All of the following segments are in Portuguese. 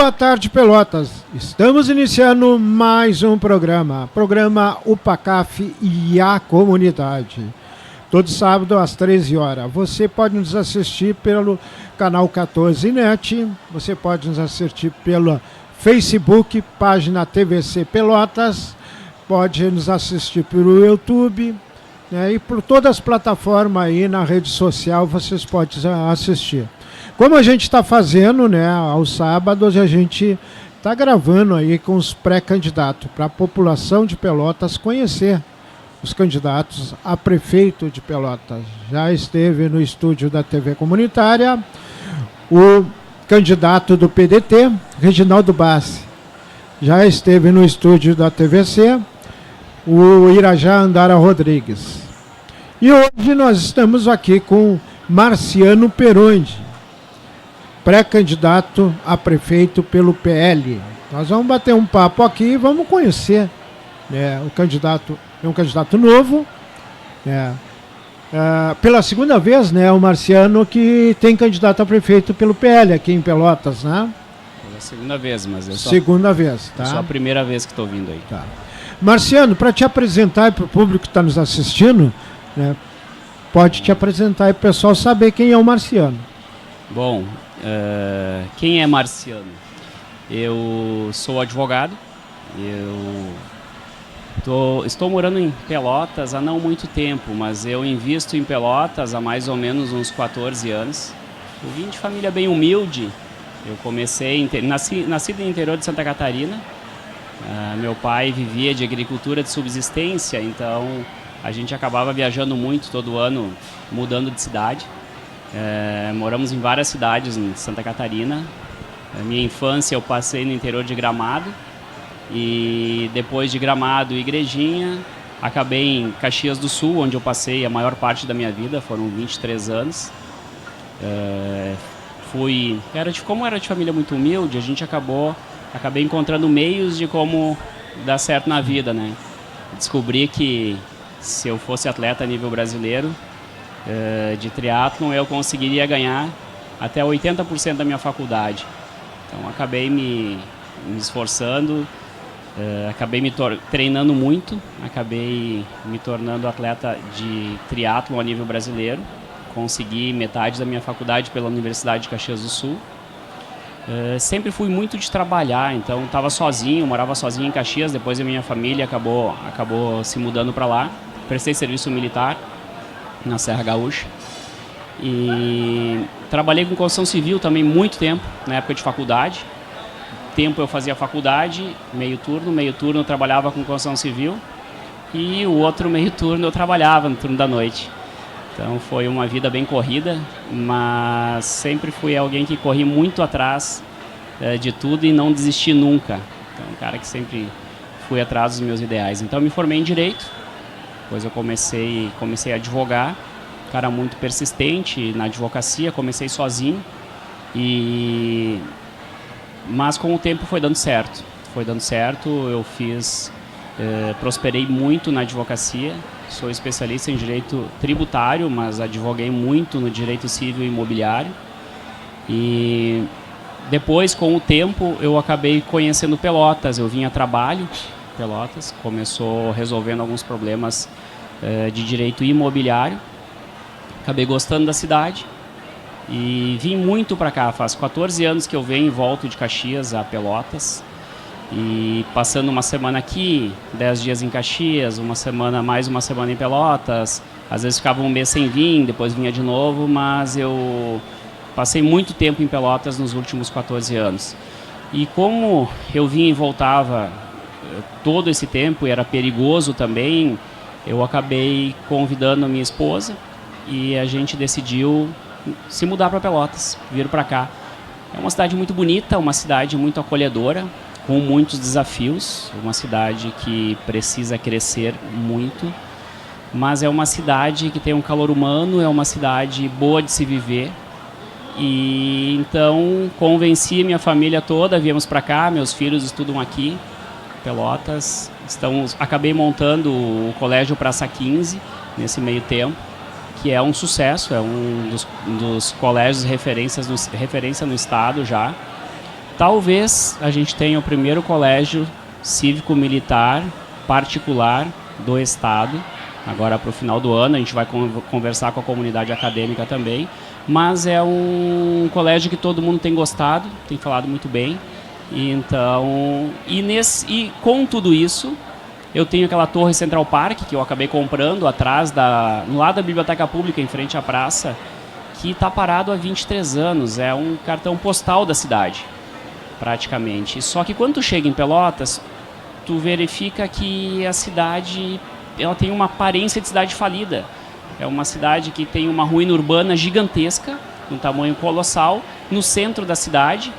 Boa tarde, Pelotas. Estamos iniciando mais um programa UPACAF e a Comunidade. Todo sábado às 13 horas. Você pode nos assistir pelo canal 14net, você pode nos assistir pelo Facebook, página TVC Pelotas, pode nos assistir pelo YouTube, né, e por todas as plataformas aí na rede social vocês podem assistir. Como a gente está fazendo, né, aos sábados, a gente está gravando aí com os pré-candidatos para a população de Pelotas conhecer os candidatos a prefeito de Pelotas. Já esteve no estúdio da TV Comunitária o candidato do PDT, Reginaldo Bassi. Já esteve no estúdio da TVC o Irajá Andara Rodrigues. E hoje nós estamos aqui com Marciano Peronde, pré-candidato a prefeito pelo PL. Nós vamos bater um papo aqui e vamos conhecer, né, o candidato. É um candidato novo, né, pela segunda vez, né, o Marciano que tem candidato a prefeito pelo PL aqui em Pelotas, né? Pela segunda vez, mas eu segunda vez, tá? Eu sou a primeira vez que estou vindo aí. Tá. Marciano, para te apresentar para o público que está nos assistindo, né, pode te apresentar e o pessoal saber quem é o Marciano. Bom, quem é Marciano? Eu sou advogado, estou morando em Pelotas há não muito tempo, mas eu invisto em Pelotas há mais ou menos uns 14 anos. Eu vim de família bem humilde, eu nascido no interior de Santa Catarina. Meu pai vivia de agricultura de subsistência, então a gente acabava viajando muito todo ano, mudando de cidade. Moramos em várias cidades em Santa Catarina. A minha infância eu passei no interior de Gramado e depois de Gramado e Igrejinha acabei em Caxias do Sul, onde eu passei a maior parte da minha vida, foram 23 anos. Como era de família muito humilde, a gente acabei encontrando meios de como dar certo na vida, né? Descobri que se eu fosse atleta a nível brasileiro de triatlon, eu conseguiria ganhar até 80% da minha faculdade. Então acabei me esforçando, acabei treinando muito, acabei me tornando atleta de triatlon a nível brasileiro. Consegui metade da minha faculdade pela Universidade de Caxias do Sul. Sempre fui muito de trabalhar, então estava sozinho, morava sozinho em Caxias, depois a minha família acabou se mudando para lá. Prestei serviço militar na Serra Gaúcha e trabalhei com construção civil também muito tempo, na época de faculdade. Eu fazia faculdade, meio turno eu trabalhava com construção civil e o outro meio turno eu trabalhava no turno da noite. Então foi uma vida bem corrida, mas sempre fui alguém que corri muito atrás de tudo e não desisti nunca. Então um cara que sempre fui atrás dos meus ideais. Então eu me formei em Direito, depois eu comecei a advogar, cara muito persistente na advocacia, comecei sozinho, mas com o tempo foi dando certo. Eu prosperei muito na advocacia, sou especialista em direito tributário, mas advoguei muito no direito civil e imobiliário. E depois, com o tempo, eu acabei conhecendo Pelotas, eu vim a trabalho. Pelotas começou resolvendo alguns problemas de direito imobiliário, acabei gostando da cidade e vim muito para cá. Faz 14 anos que eu venho e volto de Caxias a Pelotas e passando uma semana aqui, 10 dias em Caxias, mais uma semana em Pelotas, às vezes ficava um mês sem vir, depois vinha de novo, mas eu passei muito tempo em Pelotas nos últimos 14 anos. E como eu vinha e voltava todo esse tempo e era perigoso também, eu acabei convidando a minha esposa e a gente decidiu se mudar para Pelotas, vir para cá. É uma cidade muito bonita, uma cidade muito acolhedora, com muitos desafios, uma cidade que precisa crescer muito, mas é uma cidade que tem um calor humano, é uma cidade boa de se viver. E então convenci minha família toda, viemos para cá, meus filhos estudam aqui, Pelotas. Acabei montando o Colégio Praça 15 nesse meio tempo, que é um sucesso, é um dos colégios referência no estado já. Talvez a gente tenha o primeiro colégio cívico-militar particular do estado. Agora, para o final do ano, a gente vai conversar com a comunidade acadêmica também. Mas é um colégio que todo mundo tem gostado, tem falado muito bem. Então, e com tudo isso, eu tenho aquela torre Central Park, que eu acabei comprando no lado da Biblioteca Pública, em frente à praça, que está parado há 23 anos. É um cartão postal da cidade, praticamente. Só que quando tu chega em Pelotas, tu verifica que a cidade ela tem uma aparência de cidade falida. É uma cidade que tem uma ruína urbana gigantesca, um tamanho colossal, no centro da cidade,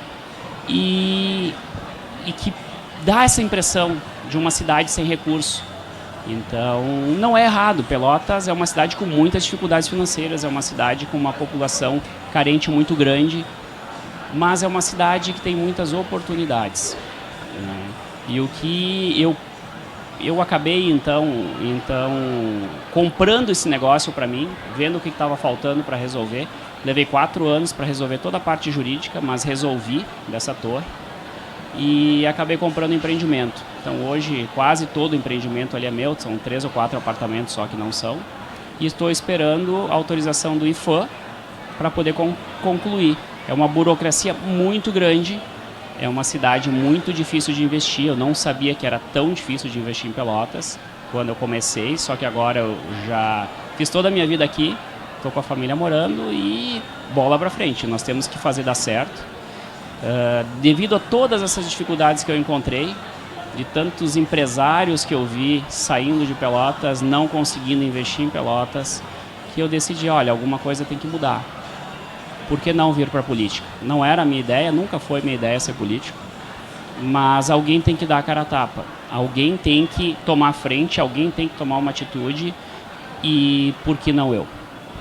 e que dá essa impressão de uma cidade sem recurso. Então, não é errado. Pelotas é uma cidade com muitas dificuldades financeiras, é uma cidade com uma população carente muito grande, mas é uma cidade que tem muitas oportunidades, né? E o que eu acabei, então comprando esse negócio para mim, vendo o que estava faltando para resolver. Levei 4 anos para resolver toda a parte jurídica, mas resolvi dessa torre. E acabei comprando empreendimento. Então hoje quase todo o empreendimento ali é meu, são 3 ou 4 apartamentos só que não são. E estou esperando a autorização do IFAM para poder concluir. É uma burocracia muito grande, é uma cidade muito difícil de investir. Eu não sabia que era tão difícil de investir em Pelotas quando eu comecei, só que agora eu já fiz toda a minha vida aqui, estou com a família morando e bola para frente. Nós temos que fazer dar certo. Devido a todas essas dificuldades que eu encontrei, de tantos empresários que eu vi saindo de Pelotas, não conseguindo investir em Pelotas, que eu decidi, olha, alguma coisa tem que mudar. Por que não vir para a política? Não era a minha ideia, nunca foi minha ideia ser político, mas alguém tem que dar a cara a tapa, alguém tem que tomar a frente, alguém tem que tomar uma atitude, e por que não eu?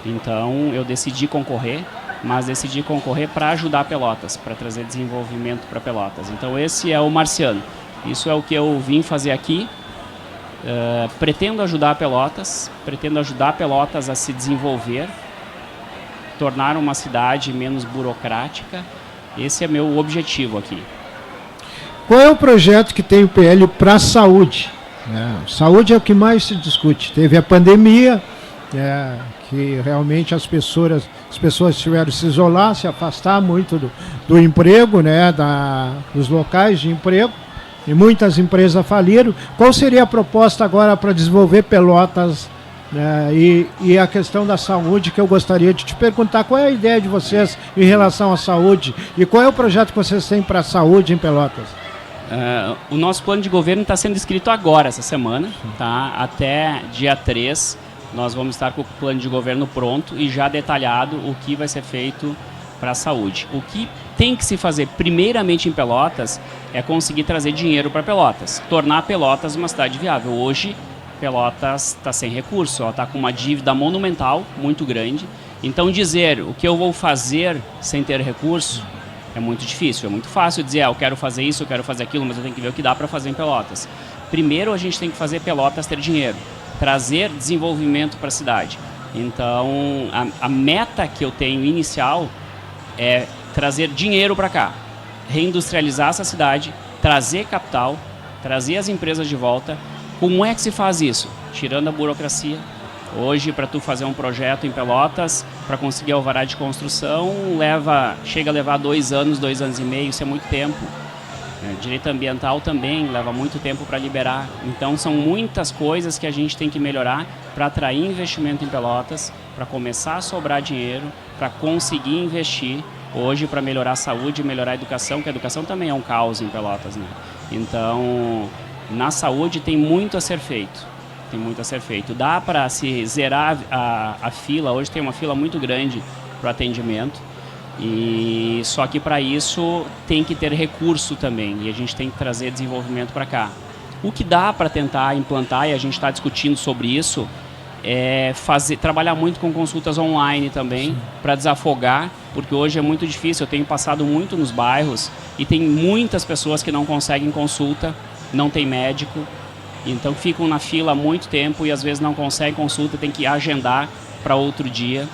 Então eu decidi concorrer, mas decidi concorrer para ajudar Pelotas, para trazer desenvolvimento para Pelotas. Então esse é o Marciano, isso é o que eu vim fazer aqui. Pretendo ajudar Pelotas a se desenvolver, tornar uma cidade menos burocrática. Esse é meu objetivo aqui. Qual é o projeto que tem o PL para a saúde? Saúde é o que mais se discute. Teve a pandemia, que realmente as pessoas tiveram que se isolar, se afastar muito do emprego, dos locais de emprego, e muitas empresas faliram. Qual seria a proposta agora para desenvolver Pelotas? E a questão da saúde, que eu gostaria de te perguntar, qual é a ideia de vocês em relação à saúde e qual é o projeto que vocês têm para a saúde em Pelotas? O nosso plano de governo está sendo escrito agora, essa semana, tá? Até dia 3 nós vamos estar com o plano de governo pronto e já detalhado o que vai ser feito para a saúde. O que tem que se fazer primeiramente em Pelotas é conseguir trazer dinheiro para Pelotas, tornar Pelotas uma cidade viável. Hoje Pelotas está sem recurso, ela está com uma dívida monumental, muito grande. Então dizer o que eu vou fazer sem ter recurso é muito difícil. É muito fácil dizer, eu quero fazer isso, eu quero fazer aquilo, mas eu tenho que ver o que dá para fazer em Pelotas. Primeiro a gente tem que fazer Pelotas ter dinheiro, trazer desenvolvimento para a cidade. Então a meta que eu tenho inicial é trazer dinheiro para cá, reindustrializar essa cidade, trazer capital, trazer as empresas de volta. Como é que se faz isso? Tirando a burocracia. Hoje, para tu fazer um projeto em Pelotas, para conseguir alvará de construção, chega a levar 2 anos, 2 anos e meio, isso é muito tempo. Direito ambiental também leva muito tempo para liberar. Então, são muitas coisas que a gente tem que melhorar para atrair investimento em Pelotas, para começar a sobrar dinheiro, para conseguir investir hoje para melhorar a saúde e melhorar a educação, que a educação também é um caos em Pelotas, né? Então, na saúde tem muito a ser feito. Dá para se zerar a fila. Hoje tem uma fila muito grande para o atendimento. E só que para isso tem que ter recurso também. E a gente tem que trazer desenvolvimento para cá. O que dá para tentar implantar, e a gente está discutindo sobre isso, é trabalhar muito com consultas online também, para desafogar, porque hoje é muito difícil. Eu tenho passado muito nos bairros e tem muitas pessoas que não conseguem consulta, não tem médico, então ficam na fila há muito tempo e às vezes não conseguem consulta, tem que agendar para outro dia.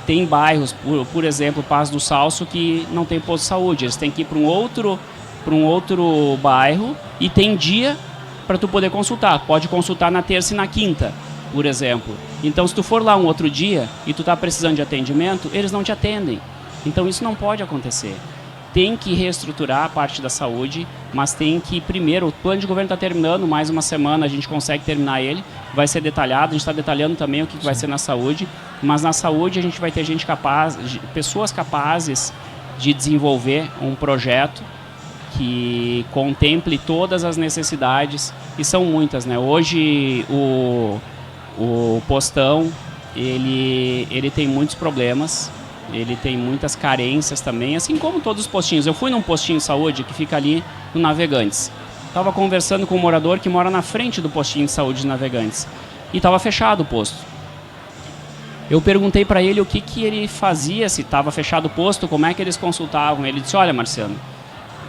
Tem bairros, por exemplo, Paz do Salso, que não tem posto de saúde, eles têm que ir para um outro para um outro bairro e tem dia para tu poder consultar. Pode consultar na terça e na quinta, por exemplo. Então, se tu for lá um outro dia e tu está precisando de atendimento, eles não te atendem. Então, isso não pode acontecer. Tem que reestruturar a parte da saúde, mas tem que, primeiro, o plano de governo está terminando, mais uma semana a gente consegue terminar ele, vai ser detalhado, a gente está detalhando também o que vai ser na saúde, mas na saúde a gente vai ter gente capaz, pessoas capazes de desenvolver um projeto que contemple todas as necessidades, e são muitas, né? Hoje o postão, ele tem muitos problemas, ele tem muitas carências também, assim como todos os postinhos. Eu fui num postinho de saúde que fica ali no Navegantes. Estava conversando com um morador que mora na frente do postinho de saúde de Navegantes. E estava fechado o posto. Eu perguntei para ele o que ele fazia, se estava fechado o posto, como é que eles consultavam. Ele disse, olha, Marciano,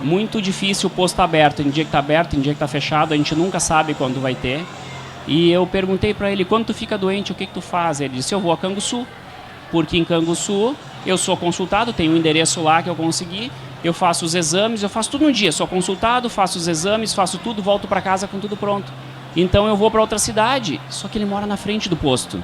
muito difícil o posto aberto. Em dia que está aberto, em dia que está fechado, a gente nunca sabe quando vai ter. E eu perguntei para ele, quando tu fica doente, o que tu faz? Ele disse, eu vou a Canguçu, porque em Canguçu eu sou consultado, tenho um endereço lá que eu consegui, eu faço os exames, eu faço tudo no dia, sou consultado, faço os exames, faço tudo, volto para casa com tudo pronto. Então eu vou para outra cidade, só que ele mora na frente do posto,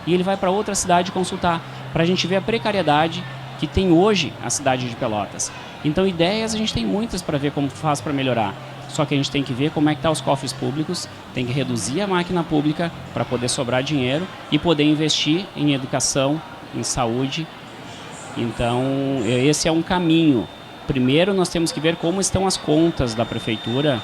e ele vai para outra cidade consultar, para a gente ver a precariedade que tem hoje a cidade de Pelotas. Então ideias a gente tem muitas para ver como faz para melhorar. Só que a gente tem que ver como é que estão os cofres públicos, tem que reduzir a máquina pública para poder sobrar dinheiro e poder investir em educação, em saúde. Então, esse é um caminho. Primeiro, nós temos que ver como estão as contas da prefeitura,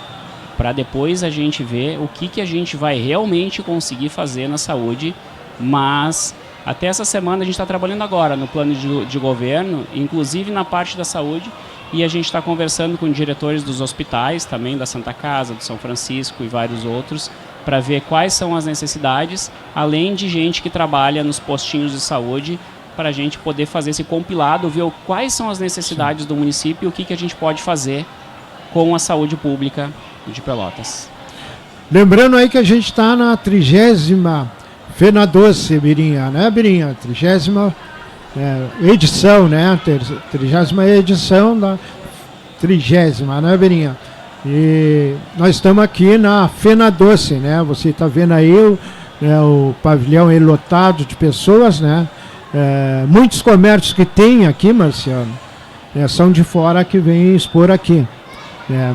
para depois a gente ver o que a gente vai realmente conseguir fazer na saúde. Mas, até essa semana, a gente está trabalhando agora no plano de governo, inclusive na parte da saúde, e a gente está conversando com diretores dos hospitais, também da Santa Casa, do São Francisco e vários outros, para ver quais são as necessidades, além de gente que trabalha nos postinhos de saúde, para a gente poder fazer esse compilado, ver quais são as necessidades do município e o que a gente pode fazer com a saúde pública de Pelotas. Lembrando aí que a gente está na 30ª Fena Doce, Birinha, né, Birinha? 30ª edição, né? 30ª edição da 30ª, né, Birinha? E nós estamos aqui na Fena Doce, né? Você está vendo aí o pavilhão aí lotado de pessoas, né? Muitos comércios que tem aqui, Marciano, são de fora que vêm expor aqui.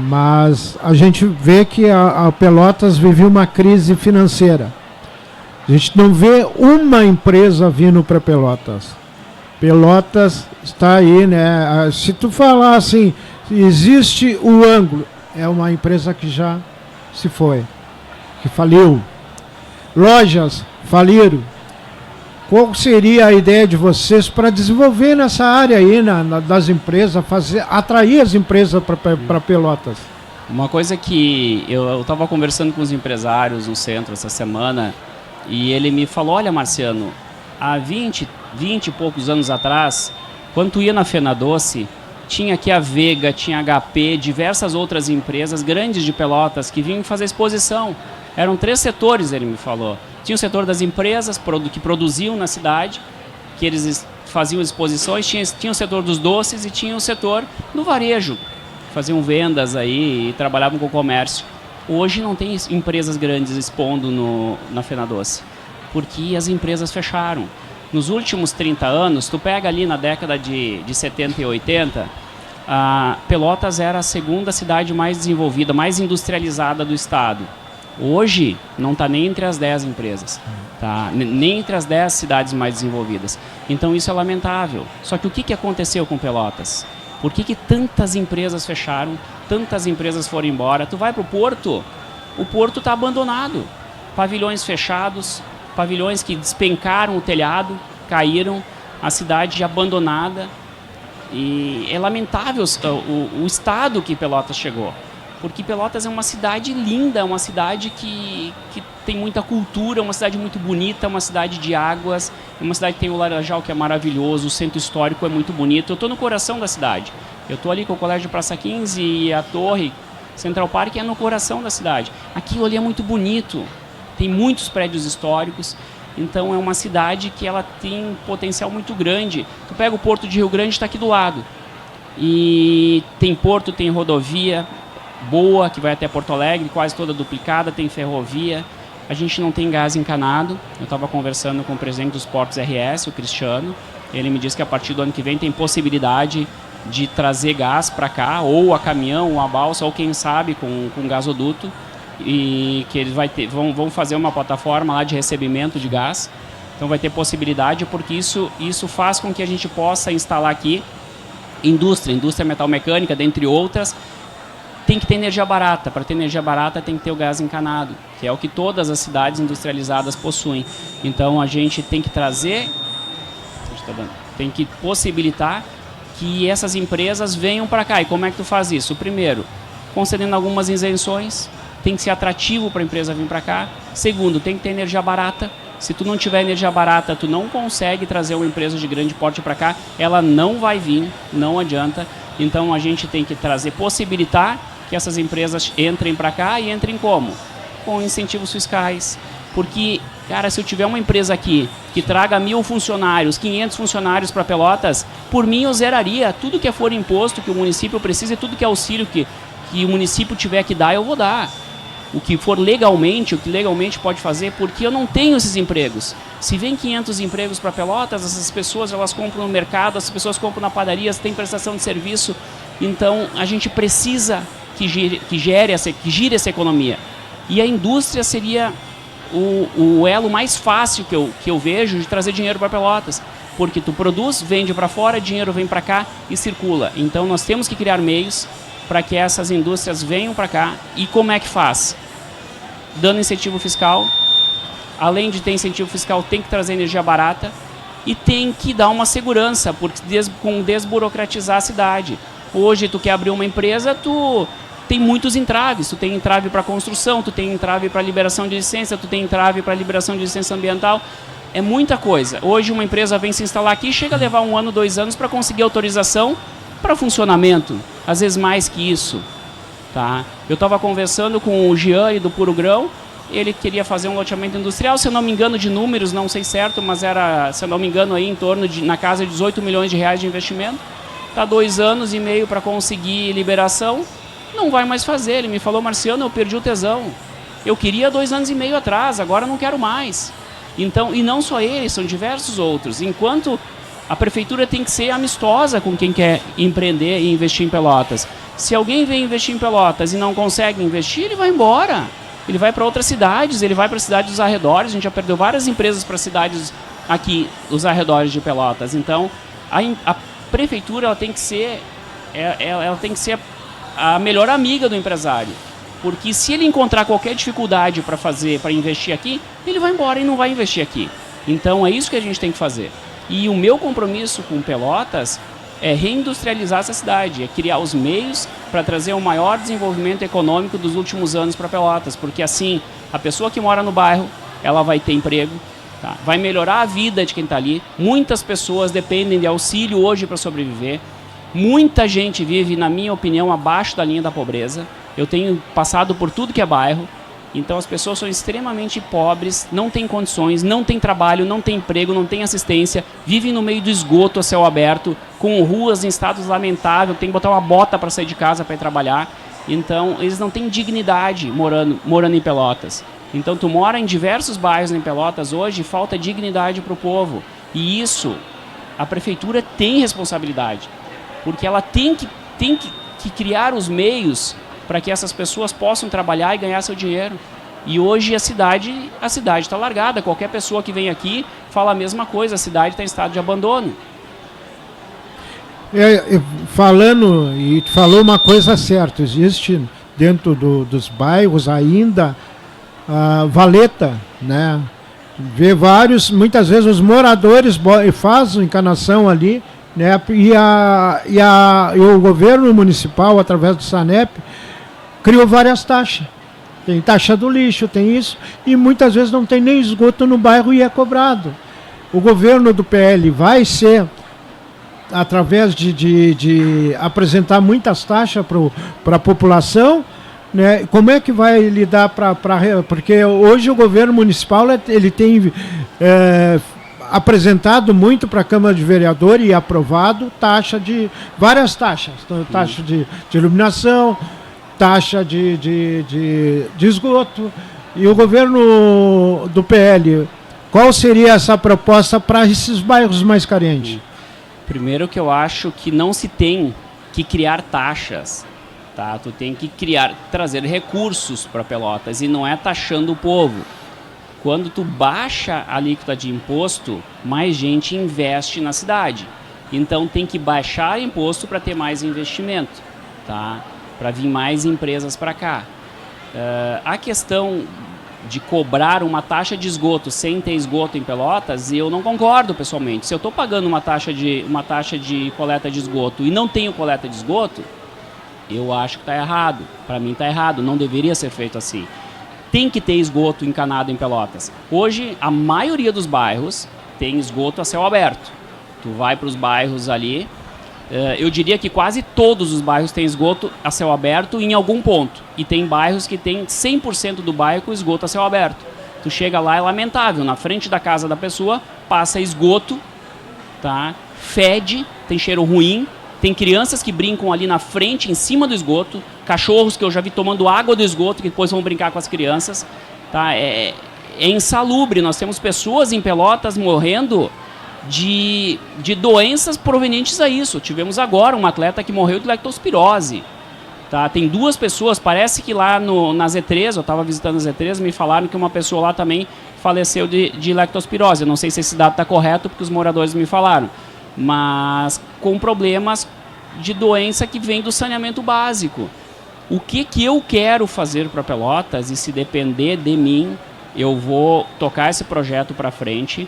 Mas a gente vê que a Pelotas vive uma crise financeira. A gente não vê uma empresa vindo para Pelotas. Pelotas está aí, né? Se tu falar assim, existe o Ângulo, é uma empresa que já se foi, que faliu. Lojas faliram. Qual seria a ideia de vocês para desenvolver nessa área aí das empresas, atrair as empresas para Pelotas? Uma coisa que eu estava conversando com os empresários no centro essa semana e ele me falou, olha, Marciano, há 20 e poucos anos atrás, quando tu ia na Fena Doce, tinha aqui a Vega, tinha a HP, diversas outras empresas grandes de Pelotas que vinham fazer exposição. Eram 3 setores, ele me falou. Tinha o setor das empresas que produziam na cidade, que eles faziam exposições, tinha o setor dos doces e tinha o setor do varejo, faziam vendas aí e trabalhavam com o comércio. Hoje não tem empresas grandes expondo na Fena Doce, porque as empresas fecharam. Nos últimos 30 anos, tu pega ali na década de 70 e 80, Pelotas era a segunda cidade mais desenvolvida, mais industrializada do estado. Hoje, não está nem entre as 10 empresas, tá? Nem entre as 10 cidades mais desenvolvidas. Então, isso é lamentável. Só que o que aconteceu com Pelotas? Por que tantas empresas fecharam, tantas empresas foram embora? Tu vai para o Porto está abandonado. Pavilhões fechados, pavilhões que despencaram o telhado, caíram, a cidade abandonada. E é lamentável o estado que Pelotas chegou. Porque Pelotas é uma cidade linda, é uma cidade que tem muita cultura, é uma cidade muito bonita, é uma cidade de águas, é uma cidade que tem o Laranjal, que é maravilhoso, o centro histórico é muito bonito. Eu estou no coração da cidade. Eu estou ali com o Colégio Praça 15 e a Torre Central Park é no coração da cidade. Aquilo ali é muito bonito, tem muitos prédios históricos, então é uma cidade que ela tem um potencial muito grande. Tu pega o Porto de Rio Grande, está aqui do lado. e tem porto, tem rodovia boa, que vai até Porto Alegre, quase toda duplicada, tem ferrovia. A gente não tem gás encanado. Eu estava conversando com o presidente dos Portos RS, o Cristiano. Ele me disse que a partir do ano que vem tem possibilidade de trazer gás para cá, ou a caminhão, ou a balsa, ou quem sabe com gasoduto. E que eles vão fazer uma plataforma lá de recebimento de gás. Então vai ter possibilidade, porque isso faz com que a gente possa instalar aqui indústria metalmecânica, dentre outras. Tem que ter energia barata. Para ter energia barata tem que ter o gás encanado, que é o que todas as cidades industrializadas possuem. Então a gente tem que trazer, tem que possibilitar que essas empresas venham para cá. E como é que tu faz isso? Primeiro, concedendo algumas isenções, tem que ser atrativo para a empresa vir para cá. Segundo, tem que ter energia barata. Se tu não tiver energia barata, tu não consegue trazer uma empresa de grande porte para cá, ela não vai vir, não adianta. Então a gente tem que possibilitar que essas empresas entrem para cá, e entrem como? Com incentivos fiscais. Porque, cara, se eu tiver uma empresa aqui que traga 1.000 funcionários, 500 funcionários para Pelotas, por mim eu zeraria tudo que for imposto que o município precisa, e tudo que é auxílio que o município tiver que dar, eu vou dar. O que legalmente pode fazer, porque eu não tenho esses empregos. Se vem 500 empregos para Pelotas, essas pessoas elas compram no mercado, as pessoas compram na padaria, tem prestação de serviço. Então a gente precisa que gire essa economia. E a indústria seria o elo mais fácil que eu vejo de trazer dinheiro para Pelotas. Porque tu produz, vende para fora, dinheiro vem para cá e circula. Então nós temos que criar meios para que essas indústrias venham para cá. E como é que faz? Dando incentivo fiscal. Além de ter incentivo fiscal, tem que trazer energia barata e tem que dar uma segurança, porque desburocratizar a cidade. Hoje tu quer abrir uma empresa, tu tem muitos entraves. Tu tem entrave para construção, tu tem entrave para liberação de licença, tu tem entrave para liberação de licença ambiental. É muita coisa. Hoje uma empresa vem se instalar aqui, chega a levar 1 ano, 2 anos para conseguir autorização para funcionamento. Às vezes mais que isso. Tá? Eu estava conversando com o Jean do Puro Grão. Ele queria fazer um loteamento industrial, se eu não me engano de números, não sei certo, mas era, se eu não me engano, aí em torno de, na casa de 18 milhões de reais de investimento. Está 2 anos e meio para conseguir liberação, não vai mais fazer. Ele me falou: Marciano, eu perdi o tesão. Eu queria 2 anos e meio atrás, agora não quero mais. Então, e não só ele, são diversos outros. Enquanto a prefeitura tem que ser amistosa com quem quer empreender e investir em Pelotas. Se alguém vem investir em Pelotas e não consegue investir, ele vai embora. Ele vai para outras cidades, ele vai para cidades dos arredores. A gente já perdeu várias empresas para cidades aqui, dos arredores de Pelotas. Então, a prefeitura ela tem que ser a melhor amiga do empresário. Porque se ele encontrar qualquer dificuldade para investir aqui, ele vai embora e não vai investir aqui. Então, é isso que a gente tem que fazer. E o meu compromisso com Pelotas é reindustrializar essa cidade, é criar os meios para trazer o maior desenvolvimento econômico dos últimos anos para Pelotas, porque assim, a pessoa que mora no bairro, ela vai ter emprego, tá? Vai melhorar a vida de quem está ali. Muitas pessoas dependem de auxílio hoje para sobreviver. Muita gente vive, na minha opinião, abaixo da linha da pobreza. Eu tenho passado por tudo que é bairro. Então as pessoas são extremamente pobres, não têm condições, não têm trabalho, não têm emprego, não têm assistência, vivem no meio do esgoto a céu aberto, com ruas em estados lamentáveis, tem que botar uma bota para sair de casa para ir trabalhar. Então eles não têm dignidade morando em Pelotas. Então tu mora em diversos bairros em Pelotas hoje, falta dignidade para o povo. E isso a prefeitura tem responsabilidade, porque ela tem que criar os meios para que essas pessoas possam trabalhar e ganhar seu dinheiro. E hoje a cidade está largada. Qualquer pessoa que vem aqui fala a mesma coisa, a cidade está em estado de abandono. Falando, e falou uma coisa certa, existe dentro dos bairros ainda a valeta, né? Vê muitas vezes os moradores fazem encanação ali, né? E o governo municipal, através do SANEP, criou várias taxas. Tem taxa do lixo, tem isso, e muitas vezes não tem nem esgoto no bairro e é cobrado. O governo do PL vai ser, através de apresentar muitas taxas para a população, né? Como é que vai lidar porque hoje o governo municipal ele tem apresentado muito para a Câmara de Vereadores e aprovado várias taxas. Então, taxa de iluminação, taxa de esgoto. E o governo do PL, qual seria essa proposta para esses bairros mais carentes? Primeiro que eu acho que não se tem que criar taxas, tá? Tu tem que trazer recursos para Pelotas e não é taxando o povo. Quando tu baixa a alíquota de imposto, mais gente investe na cidade. Então tem que baixar imposto para ter mais investimento, tá? Para vir mais empresas para cá. A questão de cobrar uma taxa de esgoto sem ter esgoto em Pelotas, eu não concordo pessoalmente. Se eu estou pagando uma taxa de coleta de esgoto e não tenho coleta de esgoto, eu acho que está errado. Para mim está errado, não deveria ser feito assim. Tem que ter esgoto encanado em Pelotas. Hoje, a maioria dos bairros tem esgoto a céu aberto. Tu vai para os bairros ali, eu diria que quase todos os bairros têm esgoto a céu aberto em algum ponto. E tem bairros que tem 100% do bairro com esgoto a céu aberto. Tu chega lá, é lamentável. Na frente da casa da pessoa, passa esgoto, tá? Fede, tem cheiro ruim. Tem crianças que brincam ali na frente, em cima do esgoto. Cachorros que eu já vi tomando água do esgoto, que depois vão brincar com as crianças. Tá? É insalubre. Nós temos pessoas em Pelotas morrendo de doenças provenientes a isso. Tivemos agora um atleta que morreu de leptospirose. Tá? Tem 2 pessoas, parece que lá na Z3, eu estava visitando a Z3, me falaram que uma pessoa lá também faleceu de leptospirose. Eu não sei se esse dado está correto, porque os moradores me falaram. Mas com problemas de doença que vem do saneamento básico. O que eu quero fazer para Pelotas, e se depender de mim, eu vou tocar esse projeto para frente,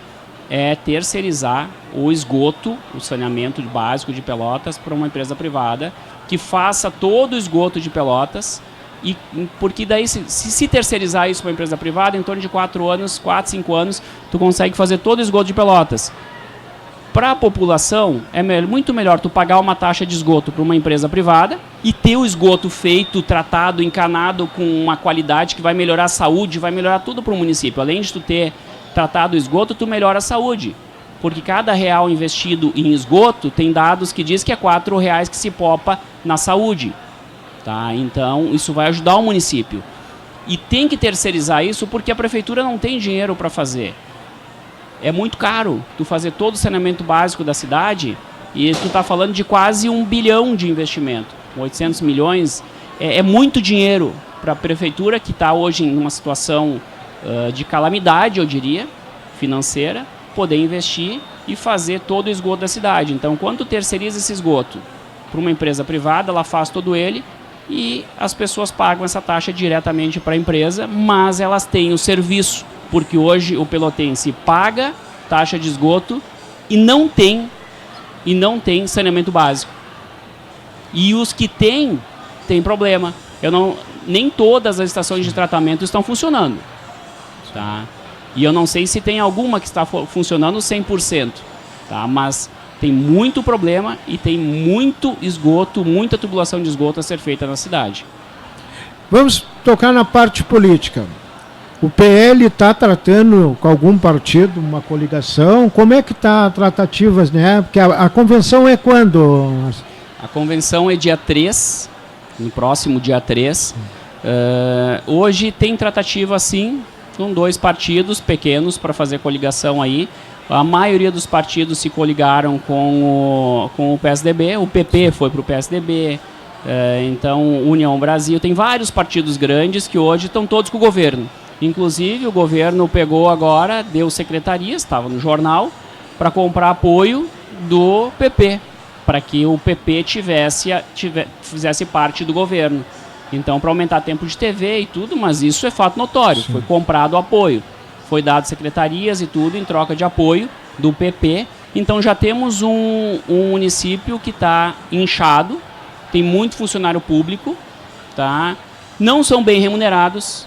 é terceirizar o esgoto, o saneamento básico de Pelotas para uma empresa privada que faça todo o esgoto de Pelotas, porque daí se terceirizar isso para uma empresa privada, em torno de 4, 5 anos, tu consegue fazer todo o esgoto de Pelotas. Para a população, é muito melhor tu pagar uma taxa de esgoto para uma empresa privada e ter o esgoto feito, tratado, encanado com uma qualidade que vai melhorar a saúde, vai melhorar tudo para o município. Além de tu ter tratado o esgoto, tu melhora a saúde. Porque cada real investido em esgoto, tem dados que diz que é R$4 que se popa na saúde. Tá? Então, isso vai ajudar o município. E tem que terceirizar isso porque a prefeitura não tem dinheiro para fazer. É muito caro tu fazer todo o saneamento básico da cidade e tu está falando de quase 1 bilhão de investimento. 800 milhões é muito dinheiro para a prefeitura, que está hoje em uma situação de calamidade, eu diria, financeira, poder investir e fazer todo o esgoto da cidade. Então, quando tu terceiriza esse esgoto para uma empresa privada, ela faz todo ele e as pessoas pagam essa taxa diretamente para a empresa, mas elas têm o serviço. Porque hoje o pelotense paga taxa de esgoto e não tem saneamento básico. E os que têm problema. Nem todas as estações de tratamento estão funcionando. Tá? E eu não sei se tem alguma que está funcionando 100%. Tá? Mas tem muito problema e tem muito esgoto, muita tubulação de esgoto a ser feita na cidade. Vamos tocar na parte política. O PL está tratando com algum partido, uma coligação? Como é que está tratativas, né? Porque a convenção é quando? A convenção é dia 3, no próximo dia 3. Hoje tem tratativa, sim, com 2 partidos pequenos para fazer coligação aí. A maioria dos partidos se coligaram com o PSDB, o PP foi para o PSDB, então União Brasil. Tem vários partidos grandes que hoje estão todos com o governo. Inclusive, o governo pegou agora, deu secretarias, estava no jornal, para comprar apoio do PP, para que o PP fizesse parte do governo. Então, para aumentar tempo de TV e tudo, mas isso é fato notório. Sim. Foi comprado o apoio. Foi dado secretarias e tudo em troca de apoio do PP. Então, já temos um município que está inchado, tem muito funcionário público, tá? Não são bem remunerados.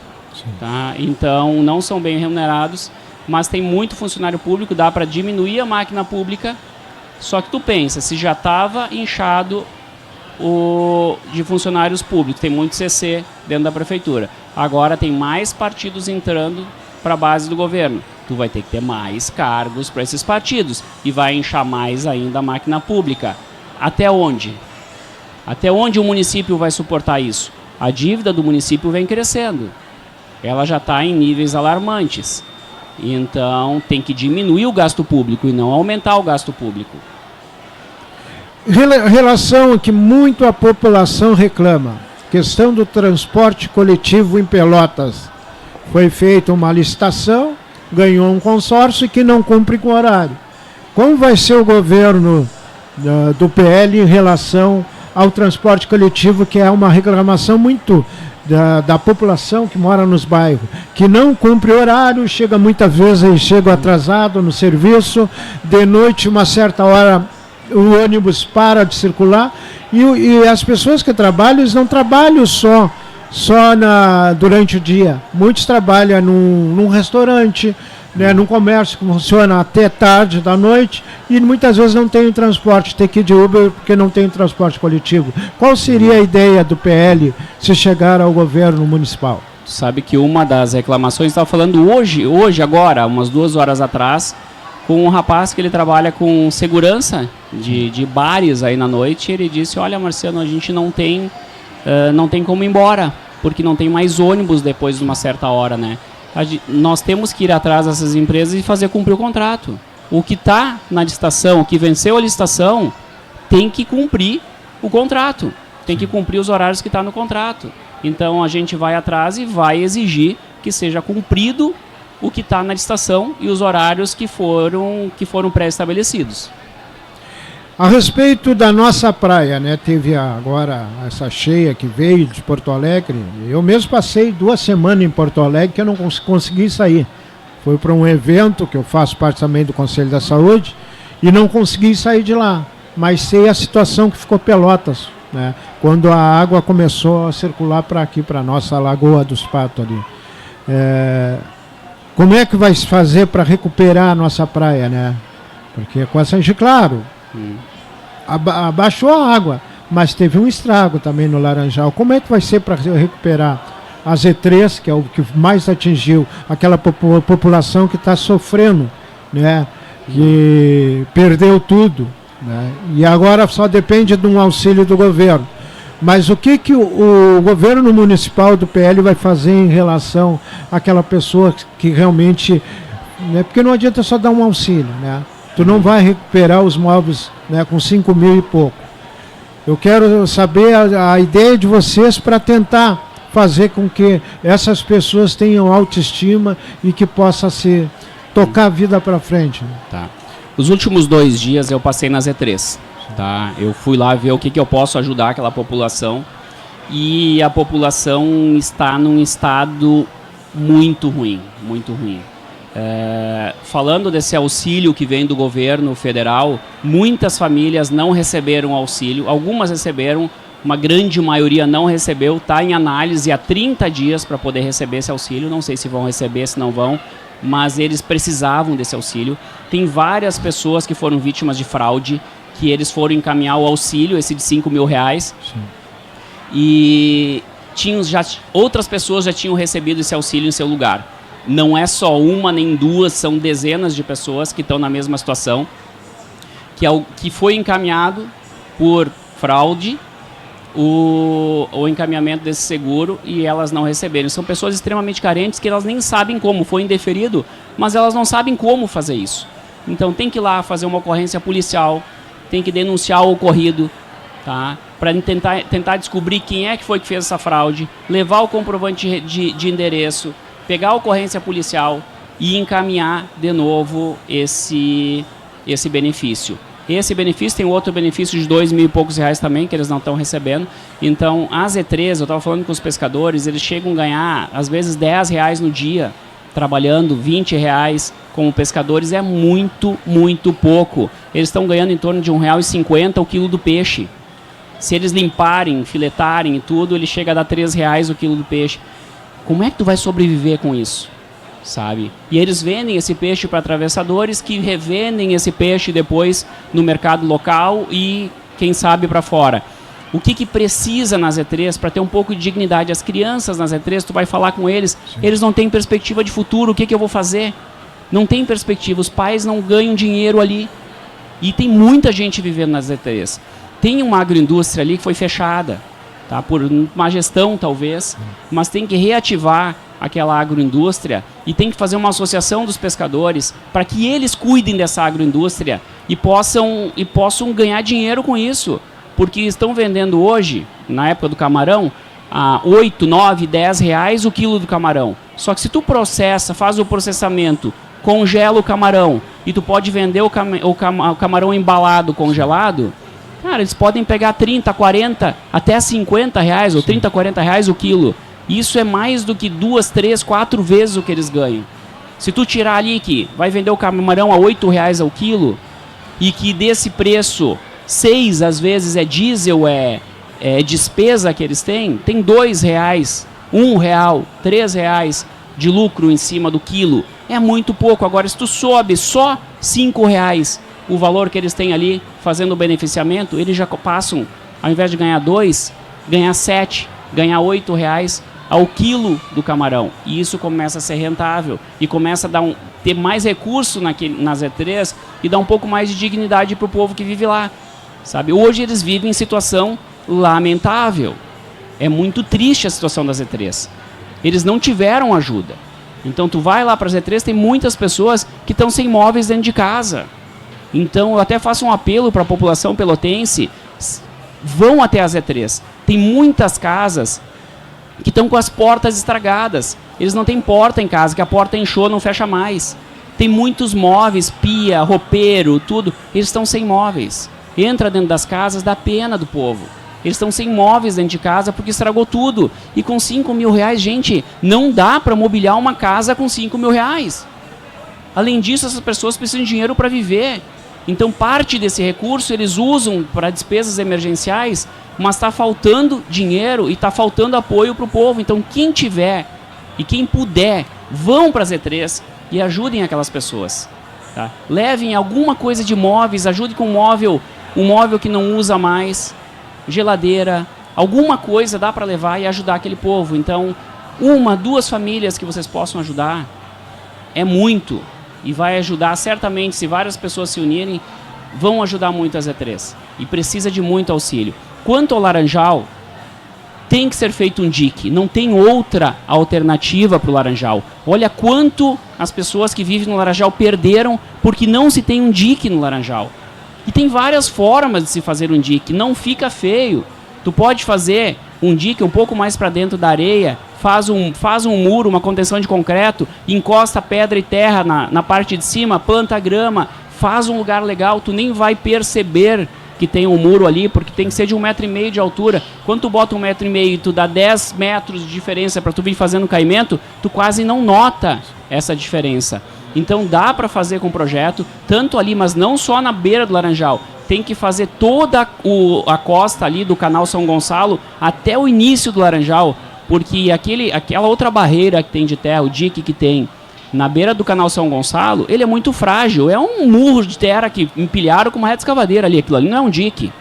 Tá? Então, não são bem remunerados, mas tem muito funcionário público, dá para diminuir a máquina pública. Só que tu pensa, se já estava inchado de funcionários públicos, tem muito CC dentro da prefeitura. Agora tem mais partidos entrando para a base do governo. tu vai ter que ter mais cargos para esses partidos e vai inchar mais ainda a máquina pública. Até onde? Até onde o município vai suportar isso? A dívida do município vem crescendo. Ela já está em níveis alarmantes. Então, tem que diminuir o gasto público e não aumentar o gasto público. Relação que muito a população reclama. Questão do transporte coletivo em Pelotas. Foi feita uma licitação, ganhou um consórcio que não cumpre com o horário. Como vai ser o governo do PL em relação ao transporte coletivo, que é uma reclamação muito da população que mora nos bairros, que não cumpre horário, chega muitas vezes chega atrasado no serviço, de noite, uma certa hora, o ônibus para de circular, e as pessoas que trabalham, eles não trabalham só durante o dia. Muitos trabalham num restaurante, né, num comércio que funciona até tarde da noite, e muitas vezes não tem transporte, tem que ir de Uber porque não tem transporte coletivo. Qual seria a ideia do PL se chegar ao governo municipal? Sabe que uma das reclamações, estava falando hoje agora, umas 2 horas atrás, com um rapaz que ele trabalha com segurança de bares aí na noite. Ele disse: olha, Marciano, a gente não tem como ir embora, porque não tem mais ônibus depois de uma certa hora, né? Nós temos que ir atrás dessas empresas e fazer cumprir o contrato. O que está na licitação, o que venceu a licitação, tem que cumprir o contrato, tem que cumprir os horários que está no contrato. Então a gente vai atrás e vai exigir que seja cumprido o que está na licitação e os horários que foram pré-estabelecidos. A respeito da nossa praia, né? Teve agora essa cheia que veio de Porto Alegre. Eu mesmo passei 2 semanas em Porto Alegre que eu não consegui sair. Foi para um evento que eu faço parte também do Conselho da Saúde e não consegui sair de lá. Mas sei a situação que ficou Pelotas, né? Quando a água começou a circular para aqui, para a nossa Lagoa dos Patos ali. Como é que vai se fazer para recuperar a nossa praia, né? Porque com essa gente, claro, abaixou a água, mas teve um estrago também no Laranjal. Como é que vai ser para recuperar a Z3, que é o que mais atingiu aquela população que está sofrendo, né? Que perdeu tudo, né? E agora só depende de um auxílio do governo. Mas o que o governo municipal do PL vai fazer em relação àquela pessoa que realmente... Né? Porque não adianta só dar um auxílio, né? Tu não vai recuperar os móveis, né, com 5 mil e pouco. Eu quero saber a ideia de vocês para tentar fazer com que essas pessoas tenham autoestima e que possa tocar a vida para frente. Tá. Os últimos 2 dias eu passei na Z3. Tá? Eu fui lá ver o que eu posso ajudar aquela população, e a população está num estado muito ruim, muito ruim. Falando desse auxílio que vem do governo federal, muitas famílias não receberam auxílio, algumas receberam, uma grande maioria não recebeu, está em análise há 30 dias para poder receber esse auxílio, não sei se vão receber, se não vão, mas eles precisavam desse auxílio. Tem várias pessoas que foram vítimas de fraude, que eles foram encaminhar o auxílio, esse de 5 mil reais, sim, e outras pessoas já tinham recebido esse auxílio em seu lugar. Não é só uma nem 2, são dezenas de pessoas que estão na mesma situação, que foi encaminhado por fraude o encaminhamento desse seguro e elas não receberam. São pessoas extremamente carentes que elas nem sabem como, foi indeferido, mas elas não sabem como fazer isso. Então tem que ir lá fazer uma ocorrência policial, tem que denunciar o ocorrido, tá? Para tentar descobrir quem é que foi que fez essa fraude, levar o comprovante de endereço, pegar a ocorrência policial e encaminhar de novo esse benefício. Esse benefício tem outro benefício de 2 mil e poucos reais também, que eles não estão recebendo. Então, a Z3, eu estava falando com os pescadores, eles chegam a ganhar, às vezes, 10 reais no dia, trabalhando 20 reais como pescadores, é muito, muito pouco. Eles estão ganhando em torno de R$1,50 o quilo do peixe. Se eles limparem, filetarem e tudo, ele chega a dar R$3 o quilo do peixe. Como é que tu vai sobreviver com isso? Sabe? E eles vendem esse peixe para atravessadores que revendem esse peixe depois no mercado local e, quem sabe, para fora. O que precisa na Z3 para ter um pouco de dignidade? As crianças na Z3, tu vai falar com eles, sim, eles não têm perspectiva de futuro, o que eu vou fazer? Não tem perspectiva, os pais não ganham dinheiro ali. E tem muita gente vivendo nas Z3. Tem uma agroindústria ali que foi fechada, tá? Por uma gestão talvez, mas tem que reativar aquela agroindústria e tem que fazer uma associação dos pescadores para que eles cuidem dessa agroindústria e possam ganhar dinheiro com isso. Porque estão vendendo hoje, na época do camarão, a 8, 9, 10 reais o quilo do camarão. Só que se tu processa, faz o processamento, congela o camarão e tu pode vender o camarão embalado, congelado, cara, eles podem pegar 30, 40, até 50 reais ou 30, 40 reais o quilo. Isso é mais do que 2, 3, 4 vezes o que eles ganham. Se tu tirar ali que vai vender o camarão a 8 reais ao quilo e que desse preço 6 às vezes é diesel, é despesa que eles têm, tem 2 reais, 1 real, 3 reais de lucro em cima do quilo. É muito pouco. Agora, se tu sobe só 5 reais o valor que eles têm ali fazendo o beneficiamento, eles já passam, ao invés de ganhar 2, ganhar 7, ganhar 8 reais ao quilo do camarão. E isso começa a ser rentável e começa a ter mais recurso na Z3 e dar um pouco mais de dignidade para o povo que vive lá. Sabe? Hoje eles vivem em situação lamentável. É muito triste a situação da Z3. Eles não tiveram ajuda. Então tu vai lá para a Z3, tem muitas pessoas que estão sem móveis dentro de casa. Então eu até faço um apelo para a população pelotense, vão até a Z3. Tem muitas casas que estão com as portas estragadas. Eles não têm porta em casa, que a porta inchou, não fecha mais. Tem muitos móveis, pia, roupeiro, tudo. Eles estão sem móveis. Entra dentro das casas, dá pena do povo. Eles estão sem móveis dentro de casa porque estragou tudo. E com 5 mil reais, gente, não dá para mobiliar uma casa com 5 mil reais. Além disso, essas pessoas precisam de dinheiro para viver. Então, parte desse recurso eles usam para despesas emergenciais, mas está faltando dinheiro e está faltando apoio para o povo. Então, quem tiver e quem puder, vão para a Z3 e ajudem aquelas pessoas. Tá? Levem alguma coisa de móveis, ajudem com um móvel que não usa mais, geladeira, alguma coisa dá para levar e ajudar aquele povo. Então, 1, 2 famílias que vocês possam ajudar é muito. E vai ajudar, certamente, se várias pessoas se unirem, vão ajudar muito a Z3. E precisa de muito auxílio. Quanto ao Laranjal, tem que ser feito um dique. Não tem outra alternativa para o Laranjal. Olha quanto as pessoas que vivem no Laranjal perderam porque não se tem um dique no Laranjal. E tem várias formas de se fazer um dique. Não fica feio. Tu pode fazer um dique um pouco mais para dentro da areia, faz um muro, uma contenção de concreto, encosta pedra e terra na parte de cima, planta grama, faz um lugar legal, tu nem vai perceber que tem um muro ali, porque tem que ser de 1,5 m de altura. Quando tu bota 1,5 m e tu dá 10 metros de diferença para tu vir fazendo caimento, tu quase não nota essa diferença. Então dá para fazer com o projeto, tanto ali, mas não só na beira do Laranjal. Tem que fazer toda a costa ali do canal São Gonçalo até o início do Laranjal, porque aquela outra barreira que tem de terra, o dique que tem na beira do canal São Gonçalo, ele é muito frágil. É um murro de terra que empilharam com uma reta escavadeira ali. Aquilo ali não é um dique.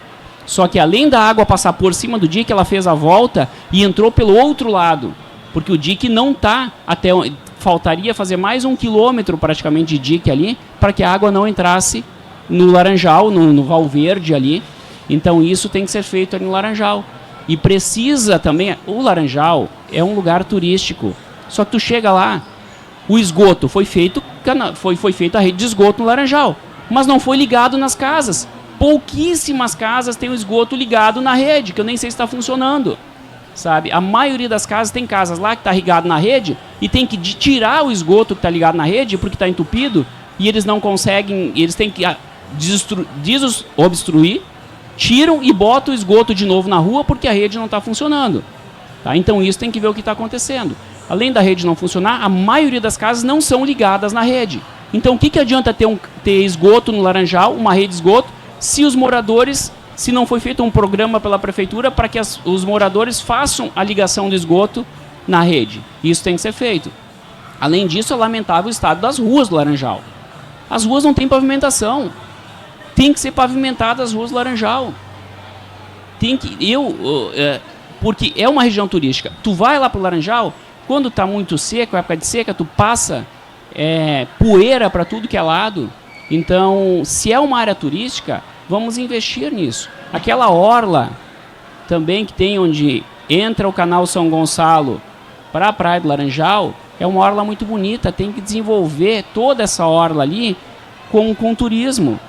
Só que além da água passar por cima do dique, ela fez a volta e entrou pelo outro lado. Porque o dique não está até... Faltaria fazer mais 1 quilômetro praticamente de dique ali para que a água não entrasse no Laranjal, no Val Verde ali. Então isso tem que ser feito ali no Laranjal. E precisa também... O Laranjal é um lugar turístico. Só que tu chega lá, o esgoto foi feita a rede de esgoto no Laranjal, mas não foi ligado nas casas. Pouquíssimas casas têm o esgoto ligado na rede, que eu nem sei se está funcionando. Sabe? A maioria das casas tem casas lá que está ligado na rede e tem que tirar o esgoto que está ligado na rede porque está entupido e eles não conseguem, eles têm que desobstruir, tiram e botam o esgoto de novo na rua porque a rede não está funcionando. Tá? Então isso tem que ver o que está acontecendo. Além da rede não funcionar, a maioria das casas não são ligadas na rede. Então o que adianta ter esgoto no Laranjal, uma rede de esgoto, se os moradores... Se não foi feito um programa pela prefeitura para que os moradores façam a ligação do esgoto na rede. Isso tem que ser feito. Além disso, é lamentável o estado das ruas do Laranjal. As ruas não têm pavimentação. Tem que ser pavimentadas as ruas do Laranjal. Porque é uma região turística. Tu vai lá para o Laranjal, quando está muito seco, época de seca, tu passa poeira para tudo que é lado. Então, se é uma área turística, vamos investir nisso. Aquela orla também que tem onde entra o canal São Gonçalo para a Praia do Laranjal, é uma orla muito bonita, tem que desenvolver toda essa orla ali com turismo.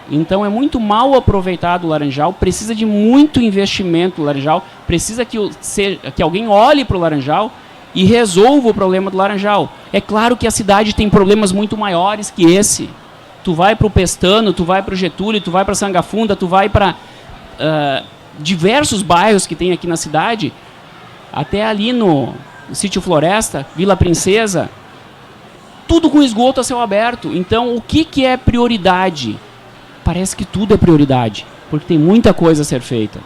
Então é muito mal aproveitado o Laranjal, precisa de muito investimento no Laranjal, precisa que alguém olhe para o Laranjal e resolva o problema do Laranjal. É claro que a cidade tem problemas muito maiores que esse. Tu vai para o Pestano, tu vai para o Getúlio, tu vai para Sangafunda, tu vai para diversos bairros que tem aqui na cidade, até ali no Sítio Floresta, Vila Princesa, tudo com esgoto a céu aberto. Então, o que é prioridade? Parece que tudo é prioridade, porque tem muita coisa a ser feita.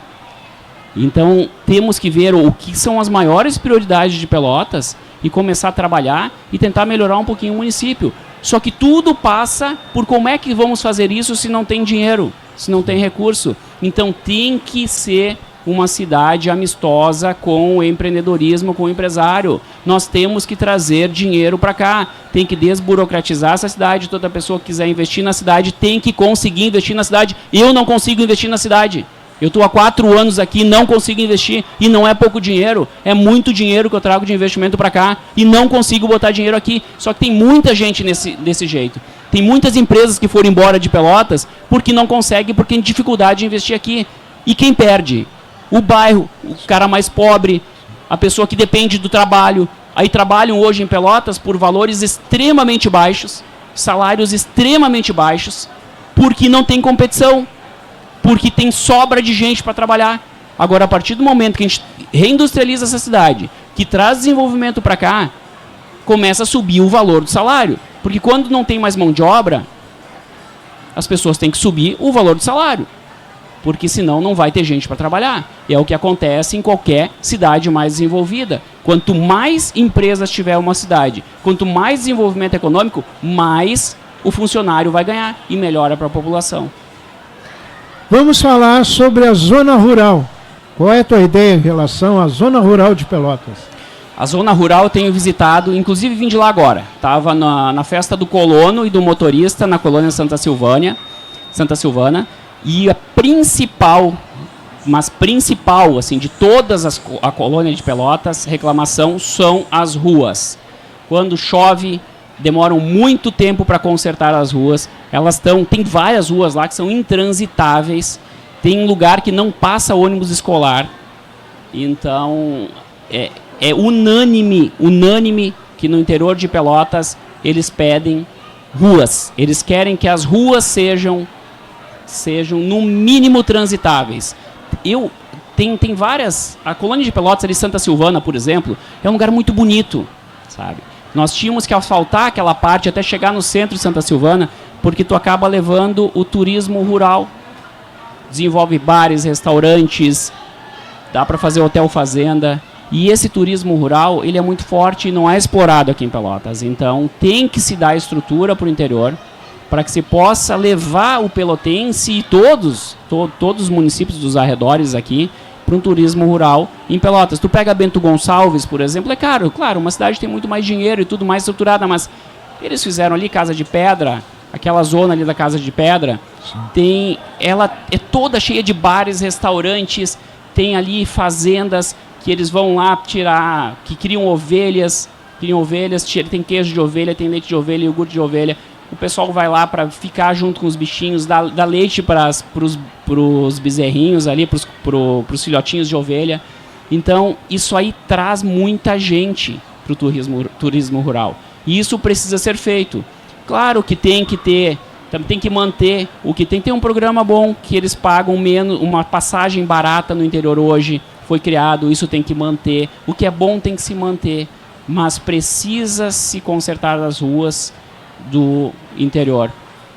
Então, temos que ver o que são as maiores prioridades de Pelotas e começar a trabalhar e tentar melhorar um pouquinho o município. Só que tudo passa por como é que vamos fazer isso se não tem dinheiro, se não tem recurso. Então, tem que ser uma cidade amistosa com o empreendedorismo, com o empresário. Nós temos que trazer dinheiro para cá, tem que desburocratizar essa cidade. Toda pessoa que quiser investir na cidade tem que conseguir investir na cidade. Eu não consigo investir na cidade. Eu estou há 4 anos aqui, não consigo investir, e não é pouco dinheiro, é muito dinheiro que eu trago de investimento para cá, e não consigo botar dinheiro aqui. Só que tem muita gente desse jeito. Tem muitas empresas que foram embora de Pelotas porque não conseguem, porque tem dificuldade de investir aqui. E quem perde? O bairro, o cara mais pobre, a pessoa que depende do trabalho. Aí trabalham hoje em Pelotas por valores extremamente baixos, salários extremamente baixos, porque não tem competição, porque tem sobra de gente para trabalhar. Agora, a partir do momento que a gente reindustrializa essa cidade, que traz desenvolvimento para cá, começa a subir o valor do salário. Porque quando não tem mais mão de obra, as pessoas têm que subir o valor do salário. Porque senão não vai ter gente para trabalhar. E é o que acontece em qualquer cidade mais desenvolvida. Quanto mais empresas tiver uma cidade, quanto mais desenvolvimento econômico, mais o funcionário vai ganhar e melhora para a população. Vamos falar sobre a zona rural. Qual é a tua ideia em relação à zona rural de Pelotas? A zona rural eu tenho visitado, inclusive vim de lá agora. Estava na festa do colono e do motorista na colônia Santa Silvana. E a principal, assim, de todas a colônia de Pelotas, reclamação são as ruas. Quando chove, demoram muito tempo para consertar as ruas. Tem várias ruas lá que são intransitáveis. Tem lugar que não passa ônibus escolar. Então, é unânime que no interior de Pelotas eles pedem ruas. Eles querem que as ruas sejam no mínimo transitáveis. Tem várias. A colônia de Pelotas ali, Santa Silvana, por exemplo, é um lugar muito bonito, sabe? Nós tínhamos que asfaltar aquela parte até chegar no centro de Santa Silvana, porque tu acaba levando o turismo rural. Desenvolve bares, restaurantes, dá para fazer hotel fazenda. E esse turismo rural, ele é muito forte e não é explorado aqui em Pelotas. Então, tem que se dar estrutura para o interior, para que se possa levar o pelotense e todos os municípios dos arredores aqui para um turismo rural em Pelotas. Tu pega Bento Gonçalves, por exemplo, é caro, claro, uma cidade tem muito mais dinheiro e tudo mais estruturada, mas eles fizeram ali Casa de Pedra, aquela zona ali da Casa de Pedra, ela é toda cheia de bares, restaurantes, tem ali fazendas que eles vão lá tirar, que criam ovelhas, tem queijo de ovelha, tem leite de ovelha, iogurte de ovelha. O pessoal vai lá para ficar junto com os bichinhos, dá leite para os bezerrinhos ali, para os filhotinhos de ovelha. Então, isso aí traz muita gente para o turismo rural. E isso precisa ser feito. Claro que tem que manter o que tem um programa bom, que eles pagam menos, uma passagem barata no interior hoje, foi criado, isso tem que manter. O que é bom tem que se manter, mas precisa se consertar as ruas do interior.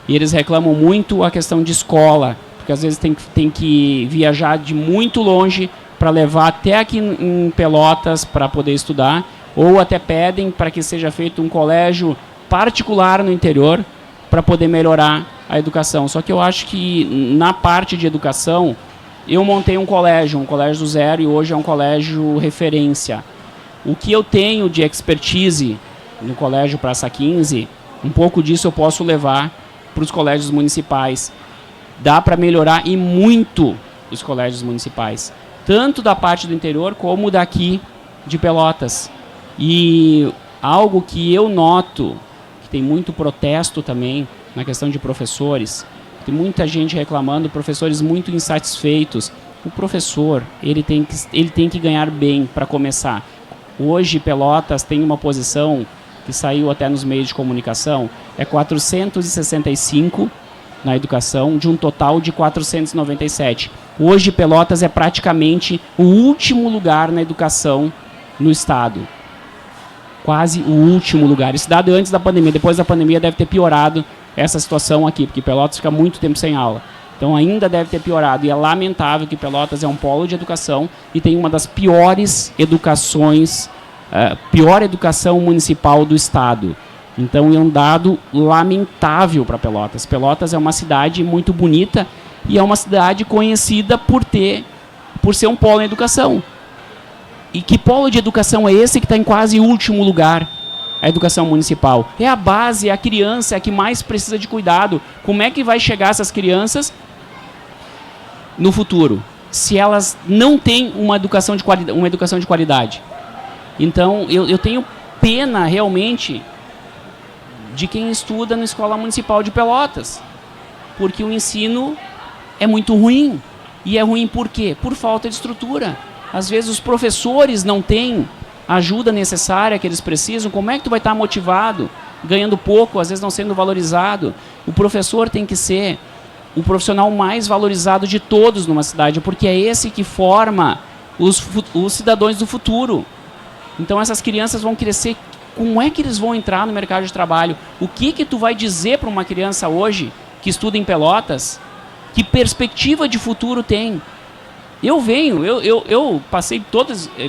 E eles reclamam muito a questão de escola, porque às vezes tem que viajar de muito longe para levar até aqui em Pelotas para poder estudar, ou até pedem para que seja feito um colégio particular no interior para poder melhorar a educação. Só que eu acho que na parte de educação, eu montei um colégio do zero, e hoje é um colégio referência. O que eu tenho de expertise no colégio Praça 15, um pouco disso eu posso levar para os colégios municipais. Dá para melhorar e muito os colégios municipais, tanto da parte do interior como daqui de Pelotas. E algo que eu noto, que tem muito protesto também na questão de professores, tem muita gente reclamando, professores muito insatisfeitos. O professor, ele tem que ganhar bem para começar. Hoje Pelotas tem uma posição que saiu até nos meios de comunicação, é 465 na educação, de um total de 497. Hoje Pelotas é praticamente o último lugar na educação no estado. Quase o último lugar. Esse dado antes da pandemia. Depois da pandemia deve ter piorado essa situação aqui, porque Pelotas fica muito tempo sem aula. Então ainda deve ter piorado. E é lamentável que Pelotas é um polo de educação e tem uma das piores educações, pior educação municipal do estado. Então é um dado lamentável para Pelotas. Pelotas é uma cidade muito bonita e é uma cidade conhecida por ser um polo em educação. E que polo de educação é esse que está em quase último lugar? A educação municipal. É a base, é a criança, é a que mais precisa de cuidado. Como é que vai chegar essas crianças no futuro, se elas não têm uma educação de qualidade? Então, eu tenho pena, realmente, de quem estuda na Escola Municipal de Pelotas. Porque o ensino é muito ruim. E é ruim por quê? Por falta de estrutura. Às vezes os professores não têm a ajuda necessária que eles precisam. Como é que tu vai estar motivado, ganhando pouco, às vezes não sendo valorizado? O professor tem que ser o profissional mais valorizado de todos numa cidade, porque é esse que forma os cidadãos do futuro. Então essas crianças vão crescer. Como é que eles vão entrar no mercado de trabalho? O que tu vai dizer para uma criança hoje que estuda em Pelotas? Que perspectiva de futuro tem? Eu passei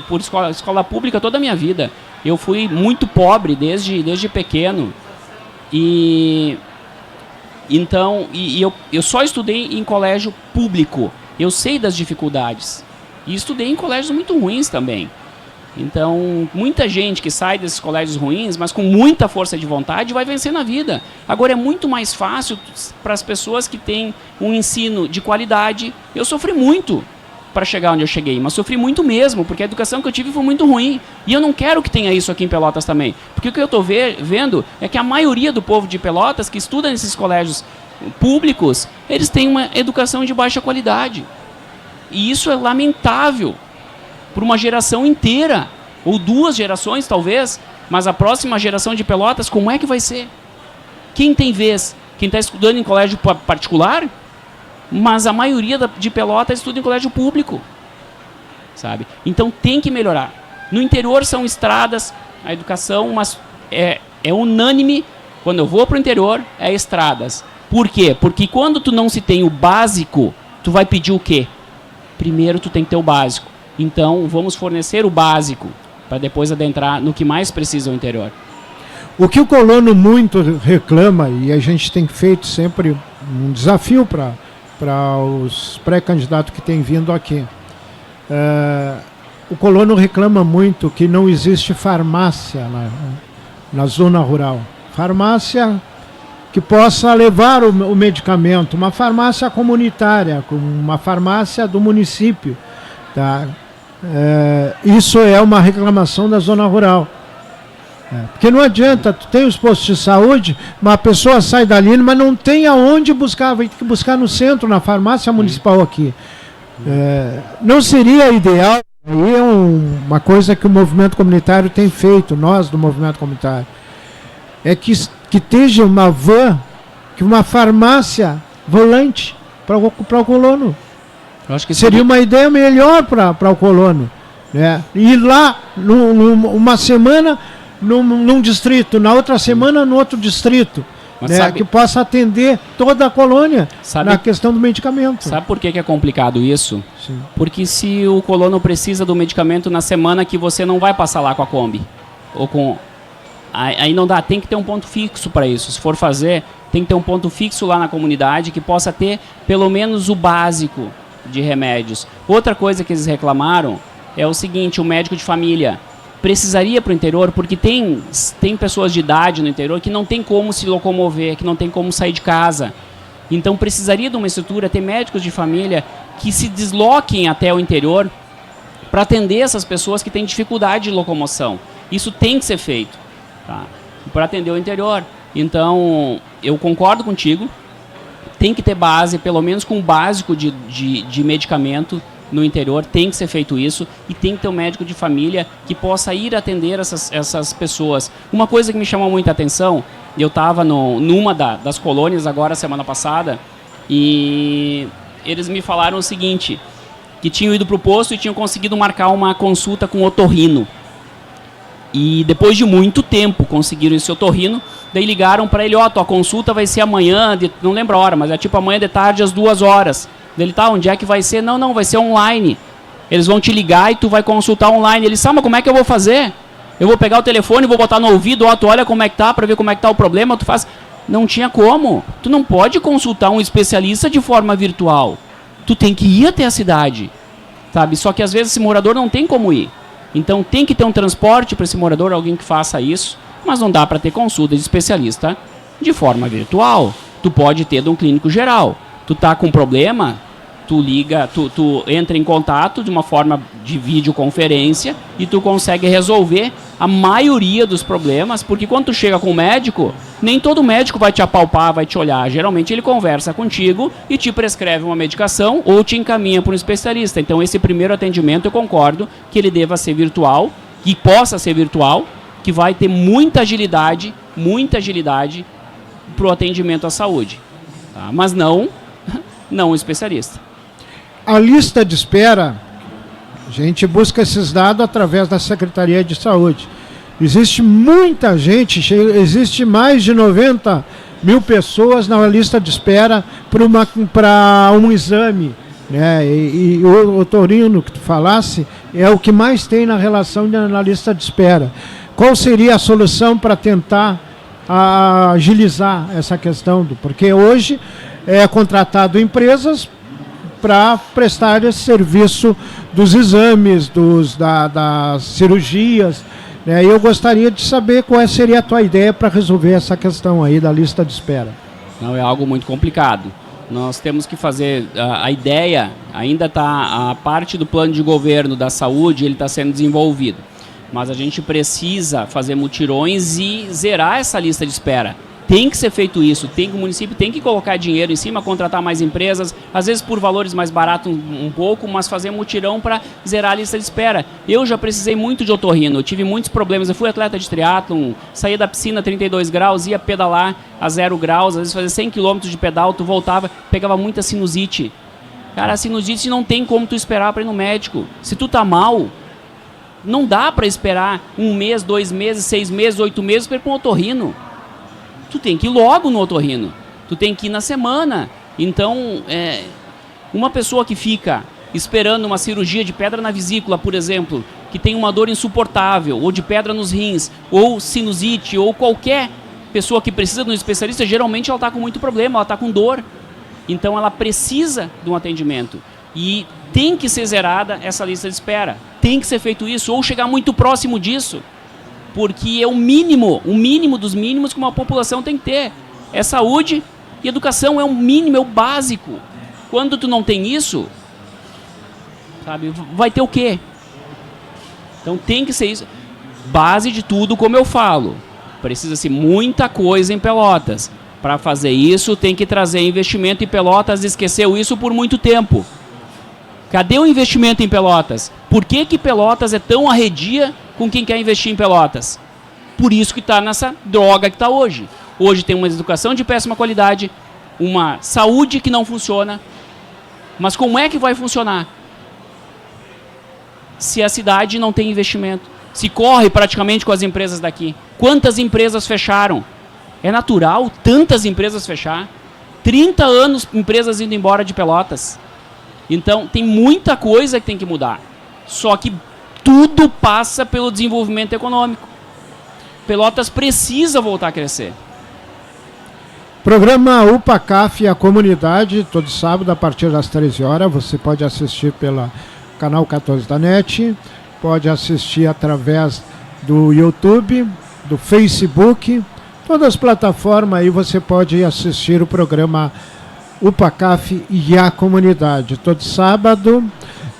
por escola pública toda a minha vida. Eu fui muito pobre desde pequeno. Então eu só estudei em colégio público. Eu sei das dificuldades. E estudei em colégios muito ruins também. Então, muita gente que sai desses colégios ruins, mas com muita força de vontade, vai vencer na vida. Agora, é muito mais fácil para as pessoas que têm um ensino de qualidade. Eu sofri muito para chegar onde eu cheguei, mas sofri muito mesmo, porque a educação que eu tive foi muito ruim. E eu não quero que tenha isso aqui em Pelotas também. Porque o que eu estou vendo é que a maioria do povo de Pelotas que estuda nesses colégios públicos, eles têm uma educação de baixa qualidade. E isso é lamentável por uma geração inteira, ou 2 gerações talvez, mas a próxima geração de Pelotas, como é que vai ser? Quem tem vez? Quem está estudando em colégio particular? Mas a maioria de Pelotas estuda em colégio público, sabe? Então tem que melhorar. No interior são estradas, a educação, mas é unânime, quando eu vou para o interior, é estradas. Por quê? Porque quando tu não se tem o básico, tu vai pedir o quê? Primeiro tu tem que ter o básico. Então, vamos fornecer o básico para depois adentrar no que mais precisa o interior. O que o colono muito reclama, e a gente tem feito sempre um desafio para os pré-candidatos que têm vindo aqui. O colono reclama muito que não existe farmácia na zona rural. Farmácia que possa levar o medicamento, uma farmácia comunitária, uma farmácia do município. Tá? Isso é uma reclamação da zona rural. Porque não adianta, tu tem os postos de saúde, mas a pessoa sai dali, mas não tem aonde buscar, vai ter que buscar no centro, na farmácia municipal aqui. Não seria ideal, aí é uma coisa que o movimento comunitário tem feito, nós do movimento comunitário, é que esteja uma van, que uma farmácia volante para o colono. Eu acho que seria uma ideia melhor para o colono, né? Ir lá uma semana num distrito, na outra semana no outro distrito, né? Que possa atender toda a colônia na questão do medicamento. Sabe por que é complicado isso? Sim. Porque se o colono precisa do medicamento na semana que você não vai passar lá com a Kombi, ou com... Aí não dá, tem que ter um ponto fixo para isso. Se for fazer, tem que ter um ponto fixo lá na comunidade que possa ter pelo menos o básico de remédios. Outra coisa que eles reclamaram é o seguinte: o médico de família. precisaria para o interior, porque tem pessoas de idade no interior que não tem como se locomover, que não tem como sair de casa. Então precisaria de uma estrutura, ter médicos de família que se desloquem até o interior para atender essas pessoas que têm dificuldade de locomoção. Isso tem que ser feito, tá? Para atender o interior. Então, eu concordo contigo, tem que ter base, pelo menos com o básico de medicamento no interior, tem que ser feito isso, e tem que ter um médico de família que possa ir atender essas pessoas. Uma coisa que me chamou muita atenção, eu estava numa das colônias agora, semana passada, e eles me falaram o seguinte, que tinham ido para o posto e tinham conseguido marcar uma consulta com o otorrino. E depois de muito tempo conseguiram esse otorrino, daí ligaram para ele, tua consulta vai ser amanhã, não lembro a hora, mas é tipo amanhã de tarde às 2 horas. Ele onde é que vai ser? Não, vai ser online. Eles vão te ligar e tu vai consultar online. Ele mas como é que eu vou fazer? Eu vou pegar o telefone, vou botar no ouvido, tu olha como é que tá, para ver como é que tá o problema, tu faz... Não tinha como. Tu não pode consultar um especialista de forma virtual. Tu tem que ir até a cidade, sabe? Só que às vezes esse morador não tem como ir. Então tem que ter um transporte para esse morador, alguém que faça isso, mas não dá para ter consulta de especialista de forma virtual. Tu pode ter de um clínico geral. Tu tá com problema, tu liga, tu entra em contato de uma forma de videoconferência e tu consegue resolver a maioria dos problemas, porque quando tu chega com o médico, nem todo médico vai te apalpar, vai te olhar. Geralmente ele conversa contigo e te prescreve uma medicação ou te encaminha para um especialista. Então esse primeiro atendimento eu concordo que ele deva ser virtual, que possa ser virtual, que vai ter muita agilidade para o atendimento à saúde. Tá? Mas não um especialista. A lista de espera, a gente busca esses dados através da Secretaria de Saúde. Existe muita gente, existe mais de 90 mil pessoas na lista de espera para um exame, né? E o otorrino que tu falasse é o que mais tem na relação na lista de espera. Qual seria a solução para tentar agilizar essa questão? Porque hoje é contratado empresas para prestar esse serviço dos exames, das cirurgias, né? E eu gostaria de saber qual seria a tua ideia para resolver essa questão aí da lista de espera. Não, é algo muito complicado. Nós temos que fazer, a ideia ainda está, a parte do plano de governo da saúde, ele está sendo desenvolvido. Mas a gente precisa fazer mutirões e zerar essa lista de espera. Tem que ser feito isso, o município tem que colocar dinheiro em cima, contratar mais empresas, às vezes por valores mais baratos um pouco, mas fazer mutirão para zerar a lista de espera. Eu já precisei muito de otorrino, eu tive muitos problemas, eu fui atleta de triatlon, saía da piscina a 32 graus, ia pedalar a 0 graus, às vezes fazia 100 km de pedal, tu voltava, pegava muita sinusite. Cara, a sinusite não tem como tu esperar para ir no médico. Se tu tá mal, não dá para esperar 1 mês, 2 meses, 6 meses, 8 meses para ir para um otorrino. Tu tem que ir logo no otorrino, tu tem que ir na semana. Então, uma pessoa que fica esperando uma cirurgia de pedra na vesícula, por exemplo, que tem uma dor insuportável, ou de pedra nos rins, ou sinusite, ou qualquer pessoa que precisa de um especialista, geralmente ela está com muito problema, ela está com dor. Então ela precisa de um atendimento. E tem que ser zerada essa lista de espera. Tem que ser feito isso, ou chegar muito próximo disso. Porque é o mínimo dos mínimos que uma população tem que ter. É saúde e educação, é o mínimo, é o básico. Quando tu não tem isso, sabe, vai ter o quê? Então tem que ser isso. Base de tudo, como eu falo. Precisa-se muita coisa em Pelotas. Para fazer isso, tem que trazer investimento em Pelotas. Esqueceu isso por muito tempo. Cadê o investimento em Pelotas? Por que Pelotas é tão arredia com quem quer investir em Pelotas? Por isso que está nessa droga que está hoje. Hoje tem uma educação de péssima qualidade, uma saúde que não funciona. Mas como é que vai funcionar? Se a cidade não tem investimento. Se corre praticamente com as empresas daqui. Quantas empresas fecharam? É natural tantas empresas fechar. 30 anos empresas indo embora de Pelotas. Então tem muita coisa que tem que mudar. Só que tudo passa pelo desenvolvimento econômico. Pelotas precisa voltar a crescer. Programa UPACAF e a comunidade, todo sábado a partir das 13 horas. Você pode assistir pelo canal 14 da NET. pode assistir através do YouTube, do Facebook, todas as plataformas aí você pode assistir o programa UPACAF e a Comunidade. Todo sábado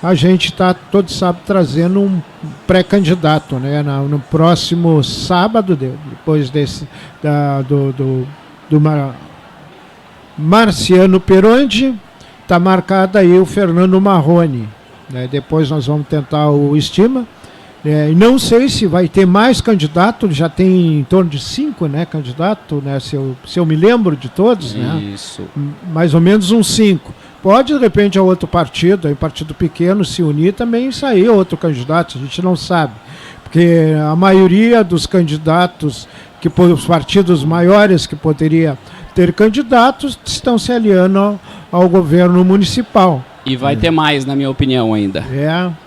a gente está todo sábado trazendo um pré-candidato, né? No próximo sábado, depois do Marciano Peronde, está marcado aí o Fernando Marrone, né? Depois nós vamos tentar o Estima. Não sei se vai ter mais candidato, já tem em torno de 5, né, candidatos, né, se eu me lembro de todos, Isso. né? Mais ou menos uns 5. Pode, de repente, a outro partido, aí partido pequeno, se unir também e sair outro candidato, a gente não sabe. Porque a maioria dos candidatos, os partidos maiores que poderia ter candidatos, estão se aliando ao governo municipal. E vai ter mais, na minha opinião, ainda.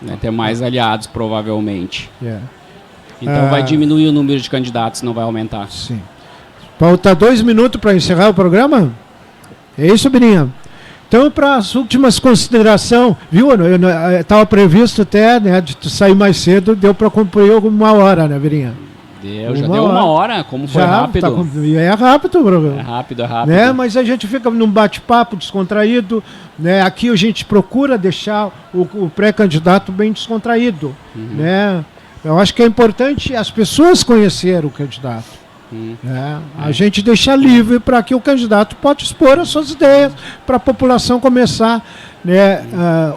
Vai ter mais aliados, provavelmente. É. Então vai diminuir o número de candidatos, não vai aumentar. Sim. Falta 2 minutos para encerrar o programa? É isso, Birinha? Então, para as últimas considerações, viu? Estava previsto até, né, de sair mais cedo, deu para cumprir 1 hora, né, Birinha? Já deu 1 hora, como foi rápido. É rápido o programa. É rápido. Né? Mas a gente fica num bate-papo descontraído. Né? Aqui a gente procura deixar o pré-candidato bem descontraído. Né? Eu acho que é importante as pessoas conhecerem o candidato. Né? A gente deixa livre para que o candidato possa expor as suas ideias, para a população começar, né,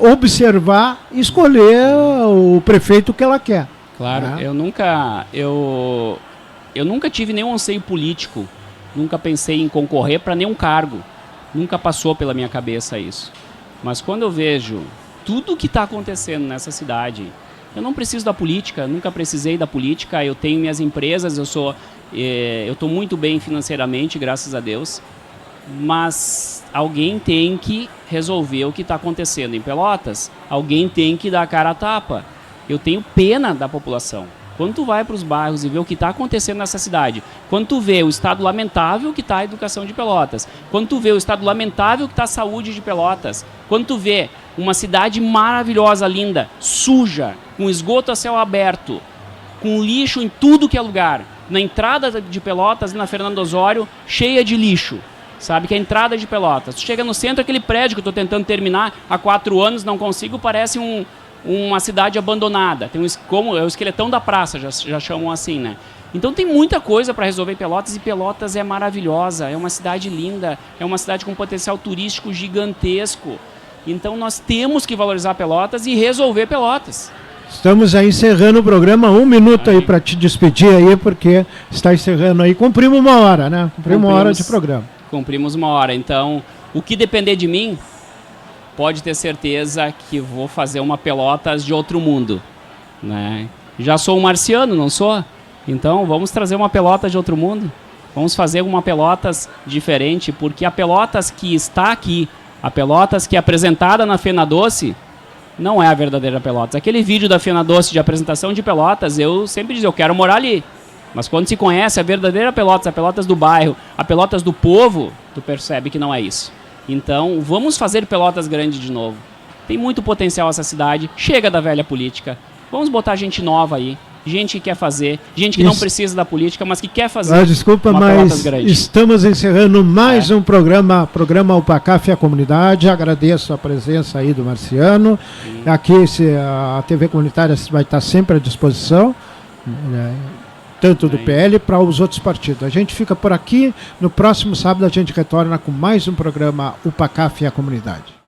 observar e escolher o prefeito que ela quer. Claro, eu nunca tive nenhum anseio político, nunca pensei em concorrer para nenhum cargo, nunca passou pela minha cabeça isso. Mas quando eu vejo tudo o que está acontecendo nessa cidade, eu não preciso da política, nunca precisei da política, eu tenho minhas empresas, eu estou muito bem financeiramente, graças a Deus, mas alguém tem que resolver o que está acontecendo em Pelotas, alguém tem que dar a cara a tapa. Eu tenho pena da população. Quando tu vai para os bairros e vê o que está acontecendo nessa cidade, quando tu vê o estado lamentável que está a educação de Pelotas, quando tu vê o estado lamentável que está a saúde de Pelotas, quando tu vê uma cidade maravilhosa, linda, suja, com esgoto a céu aberto, com lixo em tudo que é lugar, na entrada de Pelotas, na Fernando Osório, cheia de lixo, sabe, que é a entrada de Pelotas. Tu chega no centro, aquele prédio que eu estou tentando terminar há 4 anos, não consigo, parece uma cidade abandonada, como é o esqueletão da praça, já chamam assim, né? Então tem muita coisa para resolver em Pelotas, e Pelotas é maravilhosa, é uma cidade linda, é uma cidade com potencial turístico gigantesco. Então nós temos que valorizar Pelotas e resolver Pelotas. Estamos aí encerrando o programa, 1 minuto aí para te despedir aí, porque está encerrando aí, cumprimos 1 hora, né? Cumprimos 1 hora de programa. Cumprimos 1 hora, então o que depender de mim, pode ter certeza que vou fazer uma Pelotas de outro mundo, né? Já sou um marciano, não sou? Então vamos trazer uma Pelotas de outro mundo. Vamos fazer uma Pelotas diferente, porque a Pelotas que está aqui, a Pelotas que é apresentada na Fena Doce, não é a verdadeira Pelotas. Aquele vídeo da Fena Doce de apresentação de Pelotas, eu sempre digo, eu quero morar ali. Mas quando se conhece a verdadeira Pelotas, a Pelotas do bairro, a Pelotas do povo, tu percebe que não é isso. Então, vamos fazer Pelotas grande de novo. Tem muito potencial essa cidade, chega da velha política. Vamos botar gente nova aí, gente que quer fazer, gente que não precisa da política, mas que quer fazer desculpa, mas estamos encerrando mais um programa UPACAF e a Comunidade. Agradeço a presença aí do Marciano. Aqui a TV Comunitária vai estar sempre à disposição, tanto do PL para os outros partidos. A gente fica por aqui. No próximo sábado a gente retorna com mais um programa UPACAF e a Comunidade.